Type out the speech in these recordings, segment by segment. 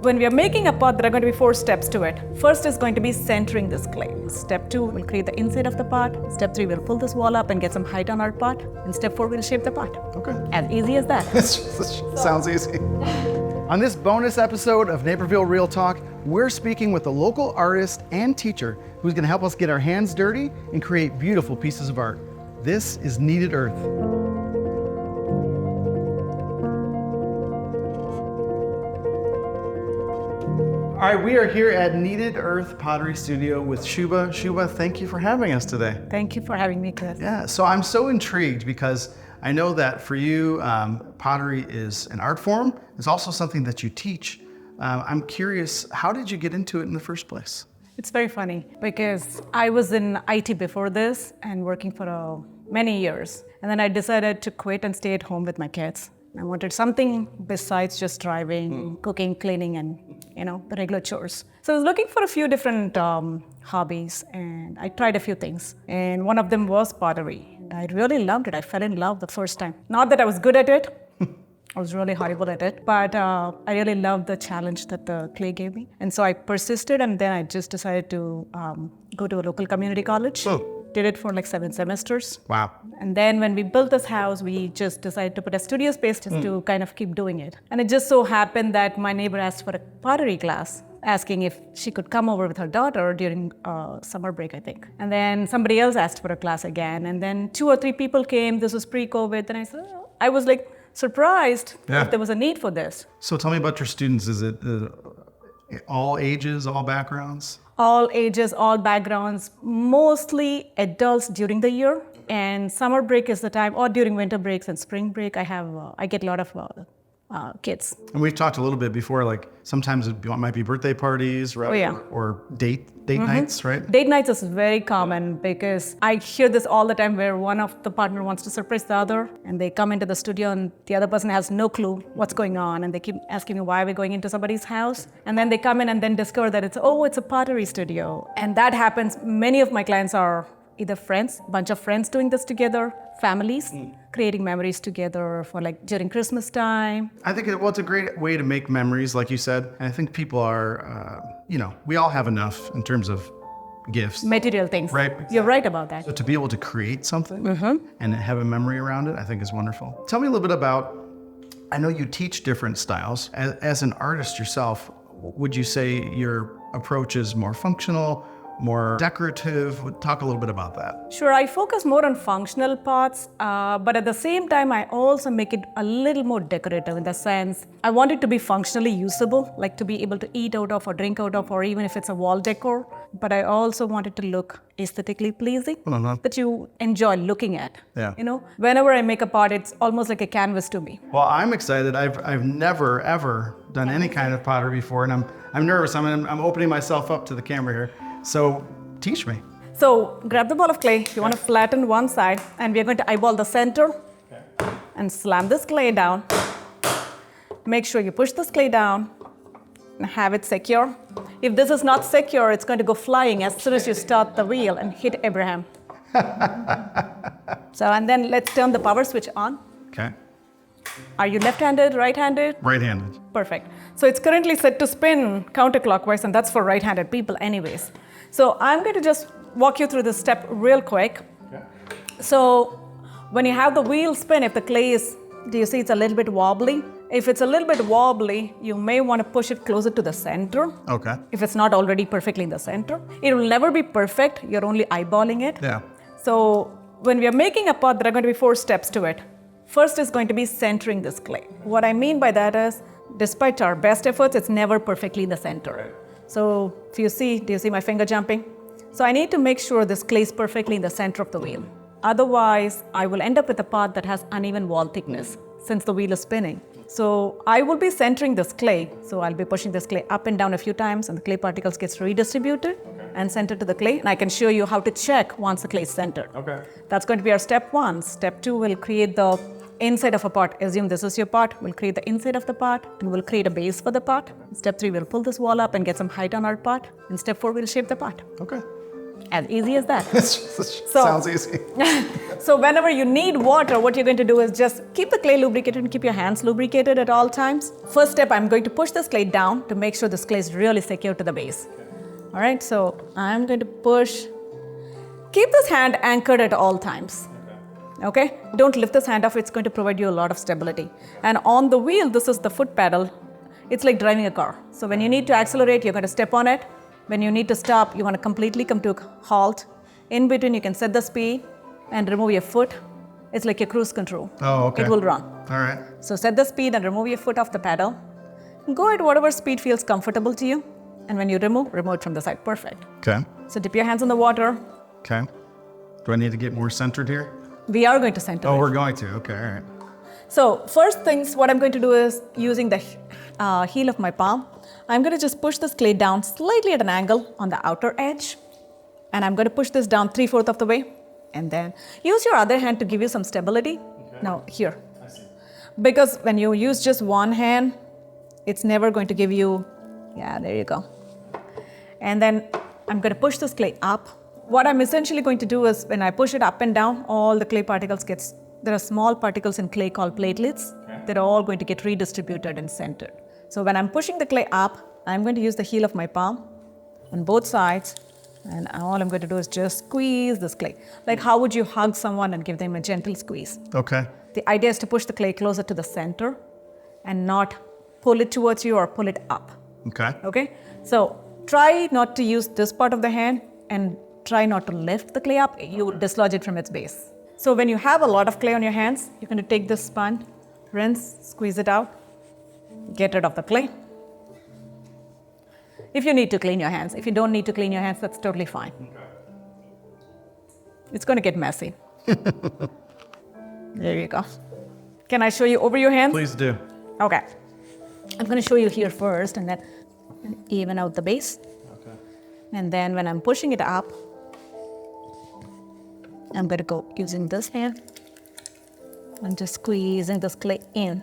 When we are making a pot, there are going to be 4 steps to it. First is going to be centering this clay. Step 2, we'll create the inside of the pot. Step 3, we'll pull this wall up and get some height on our pot. And step 4, we'll shape the pot. Okay. As easy as that. Sounds easy. On this bonus episode of Naperville Real Talk, we're speaking with a local artist and teacher who's going to help us get our hands dirty and create beautiful pieces of art. This is Kneaded Earth. All right, we are here at Kneaded Earth Pottery Studio with Shuba. Shuba, thank you for having us today. Thank you for having me, Chris. Yeah, so I'm so intrigued because I know that for you, pottery is an art form. It's also something that you teach. I'm curious, how did you get into it in the first place? It's very funny because I was in IT before this and working for many years. And then I decided to quit and stay at home with my kids. I wanted something besides just driving, cooking, cleaning, and the regular chores. So I was looking for a few different hobbies, and I tried a few things. And one of them was pottery. I really loved it. I fell in love the first time. Not that I was good at it. I was really horrible at it, but I really loved the challenge that the clay gave me. And so I persisted, and then I just decided to go to a local community college. Did it for like 7 semesters. Wow. And then when we built this house, we just decided to put a studio space just to kind of keep doing it. And it just so happened that my neighbor asked for a pottery class, asking if she could come over with her daughter during summer break, I think. And then somebody else asked for a class again. And then 2 or 3 people came. This was pre-COVID. And I said, I was like surprised if there was a need for this. So tell me about your students. Is it all ages, all backgrounds? All ages, all backgrounds, mostly adults during the year. And summer break is the time, or during winter breaks and spring break, I get a lot of kids. And we've talked a little bit before, like sometimes it might be birthday parties, right? Oh, yeah. Or date nights, right? Date nights is very common because I hear this all the time where one of the partner wants to surprise the other and they come into the studio and the other person has no clue what's going on and they keep asking me why are we going into somebody's house, and then they come in and then discover that it's a pottery studio. And that happens. Many of my clients are either friends, bunch of friends doing this together, families, creating memories together for like during Christmas time. I think it's a great way to make memories, like you said. And I think people are, we all have enough in terms of gifts. Material things. Right. You're right about that. So to be able to create something and have a memory around it, I think is wonderful. Tell me a little bit about, I know you teach different styles. As an artist yourself, would you say your approach is more functional, more decorative? Talk a little bit about that. Sure, I focus more on functional parts, but at the same time, I also make it a little more decorative in the sense I want it to be functionally usable, like to be able to eat out of or drink out of, or even if it's a wall decor. But I also want it to look aesthetically pleasing, that you enjoy looking at. Yeah. Whenever I make a pot, it's almost like a canvas to me. Well, I'm excited. I've never ever done any kind of pottery before, and I'm nervous. I'm opening myself up to the camera here. So teach me. So grab the ball of clay. You want to flatten one side, and we're going to eyeball the center and slam this clay down. Make sure you push this clay down and have it secure. If this is not secure, it's going to go flying as soon as you start the wheel and hit Abraham. And then let's turn the power switch on. Okay. Are you left-handed, right-handed? Right-handed. Perfect. So it's currently set to spin counterclockwise, and that's for right-handed people anyways. So I'm going to just walk you through this step real quick. Okay. So when you have the wheel spin, if the clay do you see it's a little bit wobbly? If it's a little bit wobbly, you may want to push it closer to the center. Okay. If it's not already perfectly in the center. It will never be perfect. You're only eyeballing it. Yeah. So when we are making a pot, there are going to be 4 steps to it. First is going to be centering this clay. What I mean by that is, despite our best efforts, it's never perfectly in the center. Right. So if you see, do you see my finger jumping? So I need to make sure this clay is perfectly in the center of the wheel. Otherwise, I will end up with a pot that has uneven wall thickness since the wheel is spinning. So I will be centering this clay. So I'll be pushing this clay up and down a few times, and the clay particles gets redistributed and centered to the clay. And I can show you how to check once the clay is centered. Okay. That's going to be our step 1. Step 2 will create the inside of a pot. Assume this is your pot. We'll create the inside of the pot, and we'll create a base for the pot. Step 3, we'll pull this wall up and get some height on our pot. And step 4, we'll shape the pot. Okay. As easy as that. Sounds easy. So whenever you need water, what you're going to do is just keep the clay lubricated and keep your hands lubricated at all times. First step, I'm going to push this clay down to make sure this clay is really secure to the base. All right, so I'm going to push. Keep this hand anchored at all times. Okay? Don't lift this hand off, it's going to provide you a lot of stability. And on the wheel, this is the foot pedal. It's like driving a car. So when you need to accelerate, you're going to step on it. When you need to stop, you want to completely come to a halt. In between, you can set the speed and remove your foot. It's like your cruise control. Oh, okay. It will run. All right. So set the speed and remove your foot off the pedal. Go at whatever speed feels comfortable to you. And when you remove it from the side. Perfect. Okay. So dip your hands in the water. Okay. Do I need to get more centered here? We are going to center Oh, it. we're going to. Okay, all right. So first things, what I'm going to do is using the heel of my palm, I'm going to just push this clay down slightly at an angle on the outer edge. And I'm going to push this down 3/4 of the way. And then use your other hand to give you some stability. Okay. Now here. I see. Because when you use just one hand, it's never going to give you, yeah, there you go. And then I'm going to push this clay up. What I'm essentially going to do is when I push it up and down, all the clay particles there are small particles in clay called platelets. Okay. That are all going to get redistributed and centered. So when I'm pushing the clay up, I'm going to use the heel of my palm on both sides. And all I'm going to do is just squeeze this clay. Like how would you hug someone and give them a gentle squeeze? Okay. The idea is to push the clay closer to the center and not pull it towards you or pull it up. Okay. Okay? So try not to use this part of the hand and try not to lift the clay up. You will dislodge it from its base. So when you have a lot of clay on your hands, you're going to take this sponge, rinse, squeeze it out, get rid of the clay. If you need to clean your hands. If you don't need to clean your hands, that's totally fine. Okay. It's going to get messy. There you go. Can I show you over your hands? Please do. Okay. I'm going to show you here first and then even out the base. Okay. And then when I'm pushing it up, I'm going to go using this hand and just squeezing this clay in.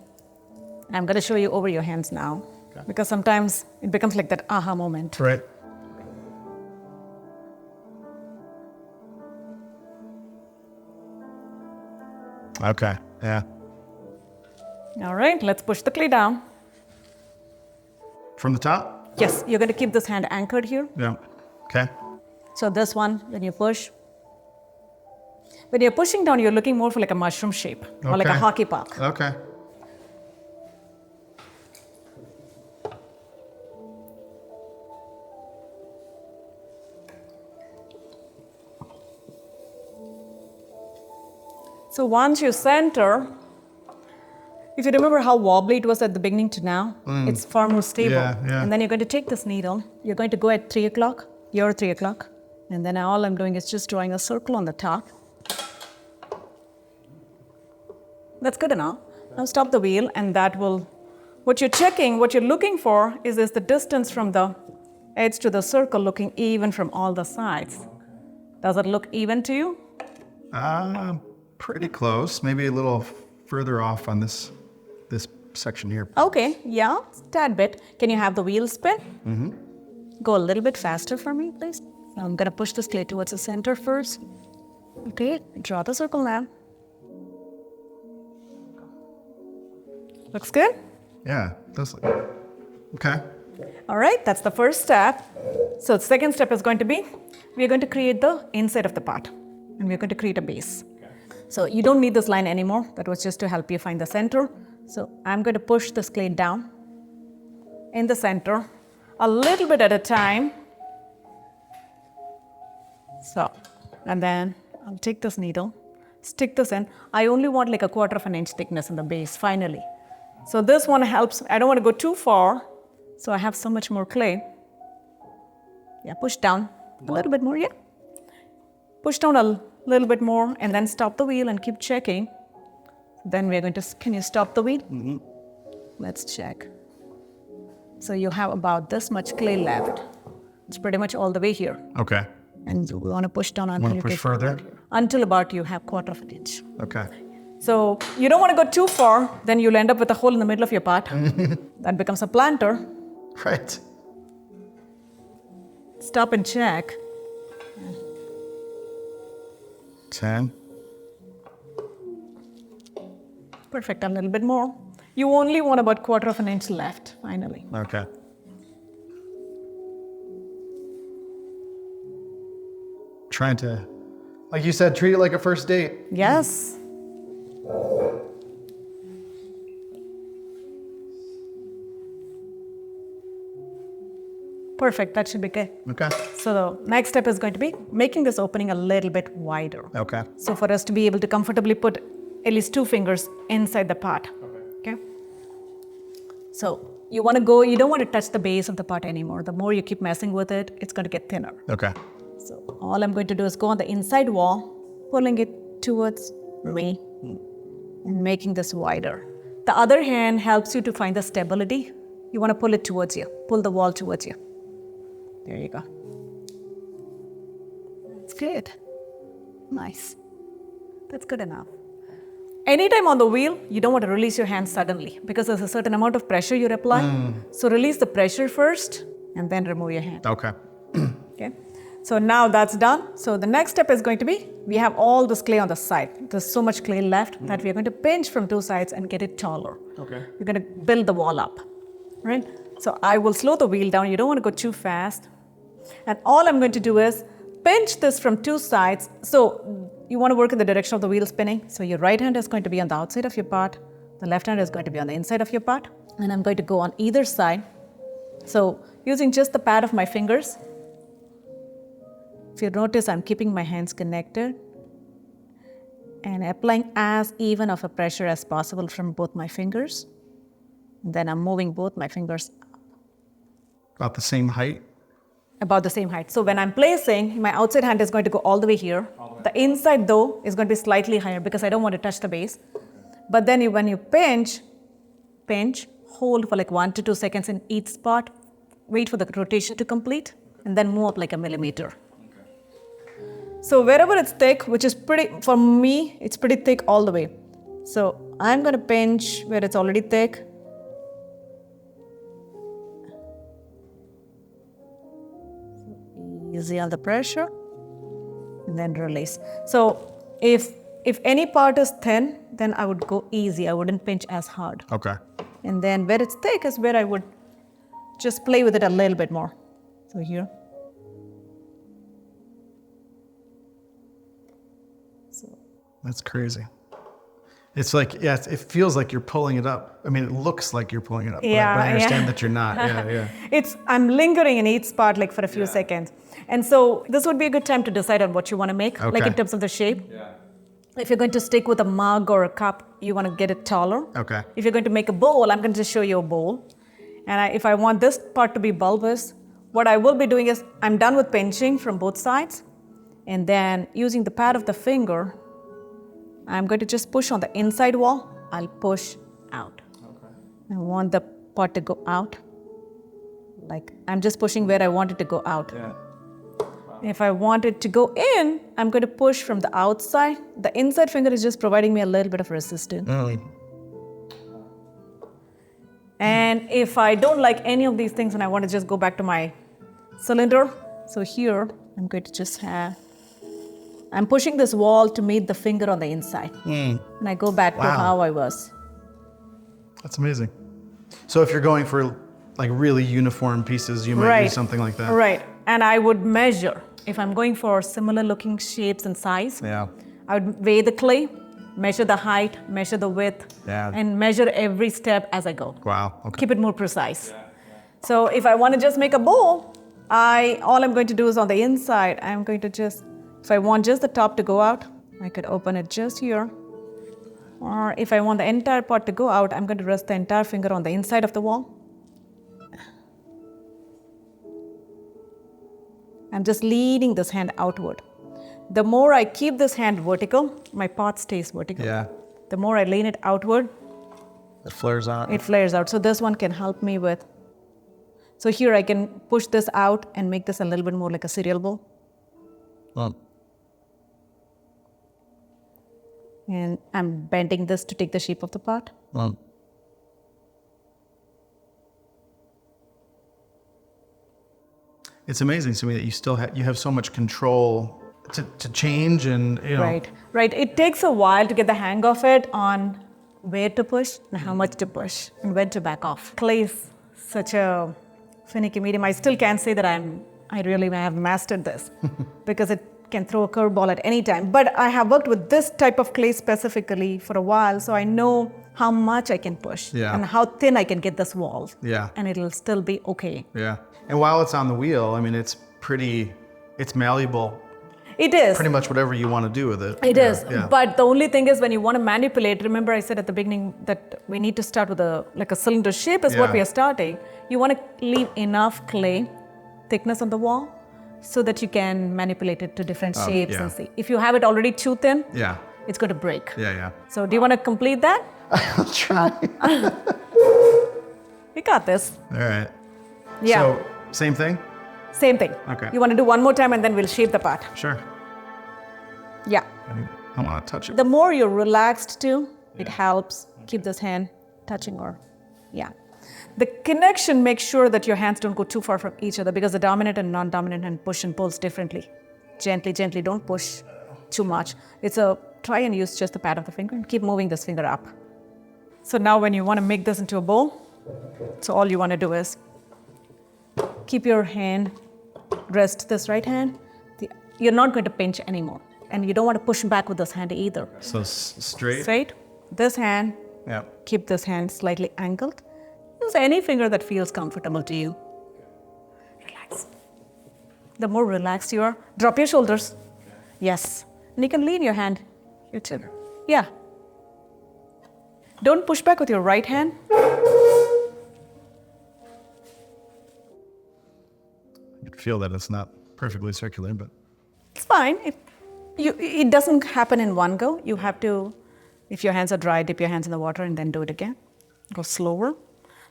I'm going to show you over your hands now. Okay. Because sometimes it becomes like that aha moment. Right. Okay, yeah. All right, let's push the clay down. From the top? Yes, you're going to keep this hand anchored here. Yeah. Okay. So this one, when you're pushing down, you're looking more for like a mushroom shape or like a hockey puck. Okay. So once you center, if you remember how wobbly it was at the beginning to now, it's far more stable. Yeah, yeah. And then you're going to take this needle, you're going to go at 3 o'clock, your 3 o'clock, and then all I'm doing is just drawing a circle on the top. That's good enough. Now stop the wheel and that will, what you're looking for is the distance from the edge to the circle looking even from all the sides. Does it look even to you? Pretty close. Maybe a little further off on this section here. Okay, yeah, tad bit. Can you have the wheel spin? Mm-hmm. Go a little bit faster for me, please. I'm gonna push this clay towards the center first. Okay, draw the circle now. Looks good? Yeah, does look. Okay. All right, that's the first step. So the second step is going to be, we're going to create the inside of the pot. And we're going to create a base. So you don't need this line anymore. That was just to help you find the center. So I'm going to push this clay down in the center, a little bit at a time. So, and then I'll take this needle, stick this in. I only want like 1/4 of an inch thickness in the base, finally. So this one helps. I don't want to go too far. So I have so much more clay. Yeah, push down a little bit more, yeah. Push down a little bit more and then stop the wheel and keep checking. Then we're going to, can you stop the wheel? Mm-hmm. Let's check. So you have about this much clay left. It's pretty much all the way here. Okay. And we want to push down until you push get further? Until about you have 1/4 of an inch. Okay. So you don't want to go too far, then you'll end up with a hole in the middle of your pot. That becomes a planter. Right. Stop and check. 10. Perfect, a little bit more. You only want about 1/4 inch left, finally. Okay. Trying to, like you said, treat it like a first date. Yes. Perfect, that should be good. Okay. So the next step is going to be making this opening a little bit wider. Okay. So for us to be able to comfortably put at least 2 fingers inside the pot. Okay. So you want to go, you don't want to touch the base of the pot anymore. The more you keep messing with it, it's going to get thinner. Okay. So all I'm going to do is go on the inside wall, pulling it towards me and making this wider. The other hand helps you to find the stability. You want to pull it towards you, pull the wall towards you. There you go. That's good. Nice. That's good enough. Anytime on the wheel, you don't want to release your hand suddenly because there's a certain amount of pressure you're applying. So release the pressure first and then remove your hand. Okay. Okay. So now that's done. So the next step is going to be, we have all this clay on the side. There's so much clay left that we are going to pinch from 2 sides and get it taller. Okay. You're going to build the wall up, right? So I will slow the wheel down. You don't want to go too fast. And all I'm going to do is pinch this from 2 sides. So you want to work in the direction of the wheel spinning. So your right hand is going to be on the outside of your pot. The left hand is going to be on the inside of your pot. And I'm going to go on either side. So using just the pad of my fingers, if you notice, I'm keeping my hands connected and applying as even of a pressure as possible from both my fingers. And then I'm moving both my fingers About the same height? about the same height. So when I'm placing, my outside hand is going to go all the way here. The inside though is going to be slightly higher because I don't want to touch the base. But then when you pinch, hold for like 1 to 2 seconds in each spot, wait for the rotation to complete, and then move up like a millimeter. So wherever it's thick, which is pretty, for me, it's pretty thick all the way. So I'm going to pinch where it's already thick. Easy on the pressure and then release. So if any part is thin, then I would go easy. I wouldn't pinch as hard. Okay. And then where it's thick is where I would just play with it a little bit more. So here. That's crazy. It's like, yeah, it feels like you're pulling it up. I mean, it looks like you're pulling it up, Yeah, but I understand yeah. that you're not. Yeah. I'm lingering in each spot like for a few seconds. And so this would be a good time to decide on what you want to make, like in terms of the shape. Yeah. If you're going to stick with a mug or a cup, you want to get it taller. Okay. If you're going to make a bowl, I'm going to just show you a bowl. And if I want this part to be bulbous, what I will be doing is I'm done with pinching from both sides. And then using the pad of the finger, I'm going to just push on the inside wall. I'll push out. Okay. I want the pot to go out. Like I'm just pushing where I want it to go out. Yeah. If I want it to go in, I'm going to push from the outside. The inside finger is just providing me a little bit of resistance. And if I don't like any of these things and I want to just go back to my cylinder, so here I'm going to just I'm pushing this wall to meet the finger on the inside. And I go back to how I was. That's amazing. So if you're going for like really uniform pieces, you might use something like that. Right. And I would measure. If I'm going for similar looking shapes and size, Yeah. I would weigh the clay, measure the height, measure the width, and measure every step as I go. Wow. Okay. Keep it more precise. So if I want to just make a bowl, all I'm going to do is on the inside, I'm going to just, if I want just the top to go out, I could open it just here. Or if I want the entire pot to go out, I'm going to rest the entire finger on the inside of the wall. I'm just leading this hand outward. The more I keep this hand vertical, my pot stays vertical. Yeah. The more I lean it outward, It flares out. it flares out. So this one can help me with. So here I can push this out and make this a little bit more like a cereal bowl. And I'm bending this to take the shape of the pot. It's amazing to me that you still you have so much control to change and, you know. Right. It takes a while to get the hang of it on where to push and how much to push and when to back off. Clay is such a finicky medium. I still can't say that I really have mastered this because it can throw a curveball at any time. But I have worked with this type of clay specifically for a while, so I know how much I can push and how thin I can get this wall. Yeah. And it'll still be okay. Yeah. And while it's on the wheel, I mean, it's malleable. It is. Pretty much whatever you want to do with it. It is. Yeah. But the only thing is when you want to manipulate, remember I said at the beginning that we need to start with a cylinder shape is what we are starting. You want to leave enough clay thickness on the wall so that you can manipulate it to different shapes and see. If you have it already too thin, it's going to break. Yeah. So do you want to complete that? I'll try. We got this. All right. Yeah. So, same thing? Same thing. Okay. You want to do one more time and then we'll shape the pot. Sure. Yeah. I want to touch it. The more you're relaxed too, it helps keep this hand touching The connection makes sure that your hands don't go too far from each other because the dominant and non-dominant hand push and pulls differently. Gently, don't push too much. Try and use just the pad of the finger and keep moving this finger up. So now when you want to make this into a bowl, so all you want to do is keep your hand, rest this right hand. You're not going to pinch anymore. And you don't want to push back with this hand either. So straight? Straight. This hand, keep this hand slightly angled. Use any finger that feels comfortable to you. Relax. The more relaxed you are, drop your shoulders. Yes. And you can lean your hand, your chin. Yeah. Don't push back with your right hand. You can feel that it's not perfectly circular, but... It's fine. It doesn't happen in one go. You have to, if your hands are dry, dip your hands in the water and then do it again. Go slower.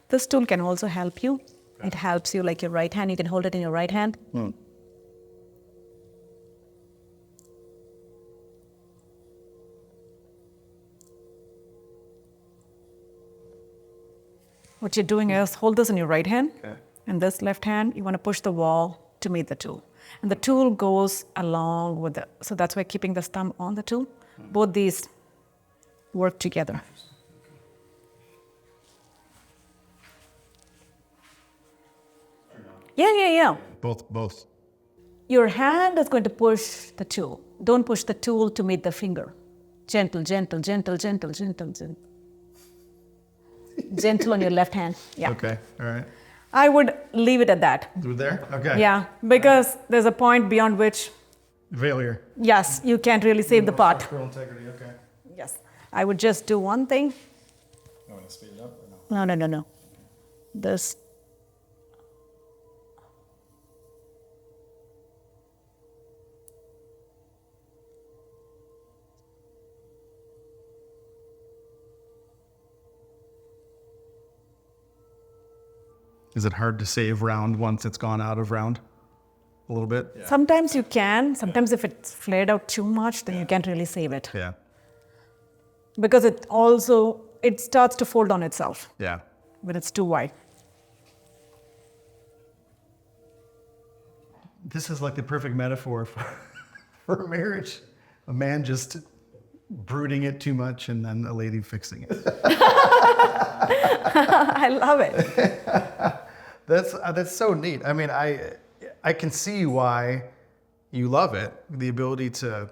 This tool can also help you. It helps you like your right hand. You can hold it in your right hand. What you're doing is hold this in your right hand. And this left hand, you want to push the wall to meet the tool. And the tool goes along with it. So that's why keeping the thumb on the tool. Both these work together. Yeah. Both. Your hand is going to push the tool. Don't push the tool to meet the finger. Gentle. Gentle on your left hand. Yeah. Okay, all right. I would leave it at that. Through there? Okay. Yeah, because there's a point beyond which... Failure. Yes, you can't really save the pot. Structural integrity, okay. Yes. I would just do one thing. You want to speed it up or no? No. This. Is it hard to save round once it's gone out of round? A little bit? Yeah. Sometimes you can. Sometimes if it's flared out too much, then you can't really save it. Yeah. Because it starts to fold on itself. Yeah. When it's too wide. This is like the perfect metaphor for marriage. A man just brooding it too much and then a lady fixing it. I love it. That's so neat. I mean, I can see why you love it, the ability to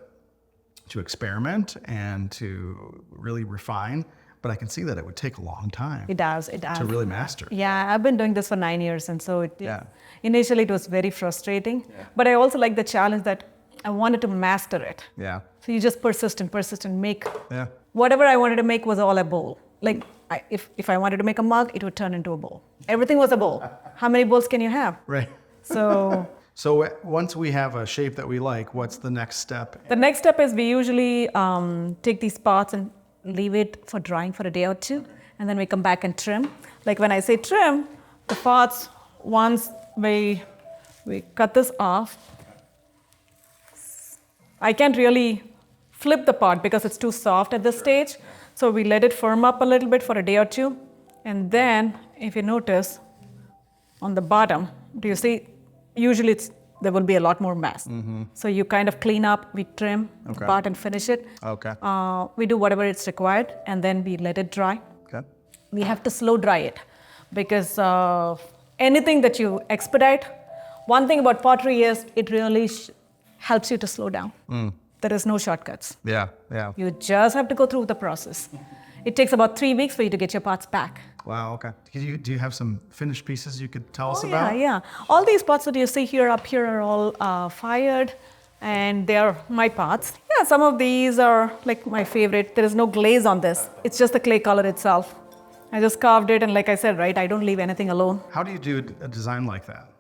experiment and to really refine, but I can see that it would take a long time. It does. To really master. Yeah, I've been doing this for 9 years, and so initially it was very frustrating, but I also like the challenge that I wanted to master it. Yeah. So you just persist and make. Yeah. Whatever I wanted to make was all a bowl. Like if I wanted to make a mug, it would turn into a bowl. Everything was a bowl. How many bowls can you have? Right. So once we have a shape that we like, what's the next step? The next step is we usually take these pots and leave it for drying for a day or two, and then we come back and trim. Like when I say trim, the pots, once we cut this off, I can't really flip the pot because it's too soft at this stage. So we let it firm up a little bit for a day or two. And then, if you notice, on the bottom, do you see, usually it's there will be a lot more mess. So you kind of clean up, we trim the pot and finish it. Okay. We do whatever it's required, and then we let it dry. Okay. We have to slow dry it because anything that you expedite, one thing about pottery is it really helps you to slow down. There is no shortcuts. Yeah, yeah. You just have to go through the process. It takes about 3 weeks for you to get your pots back. Wow, okay. Do you have some finished pieces you could tell us about? Yeah. All these pots that you see here up here are all fired, and they are my pots. Yeah, some of these are like my favorite. There is no glaze on this. It's just the clay color itself. I just carved it, and like I said, right, I don't leave anything alone. How do you do a design like that?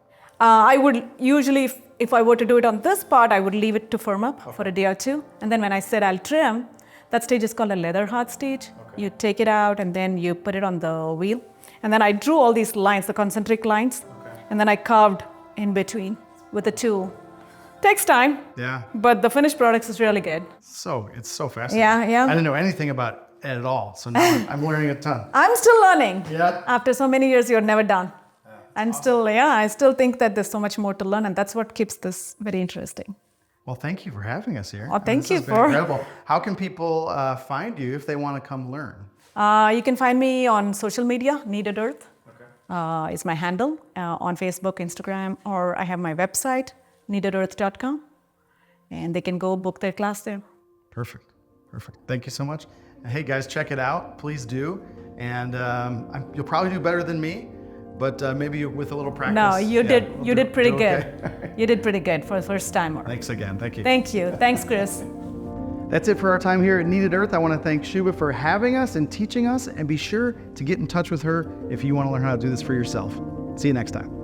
I would usually, if I were to do it on this part, I would leave it to firm up for a day or two. And then when I said I'll trim, that stage is called a leather hard stage. You take it out and then you put it on the wheel. And then I drew all these lines, the concentric lines. And then I carved in between with a tool. Takes time. Yeah. But the finished product is really good. So, it's so fascinating. Yeah. I didn't know anything about it at all. So now I'm learning a ton. I'm still learning. Yeah. After so many years, you're never done. I still think that there's so much more to learn, and that's what keeps this very interesting. Well, thank you for having us here. Oh, thank you This has been incredible. How can people find you if they want to come learn? You can find me on social media, Kneaded Earth. Is my handle on Facebook, Instagram, or I have my website, kneadedearth.com, and they can go book their class there. Perfect. Thank you so much. And hey, guys, check it out. Please do. And you'll probably do better than me, but maybe with a little practice. No, you did pretty good. Okay. You did pretty good for a first timer. Thanks again. Thank you. Thank you. Thanks, Chris. That's it for our time here at Kneaded Earth. I want to thank Shuba for having us and teaching us, and be sure to get in touch with her if you want to learn how to do this for yourself. See you next time.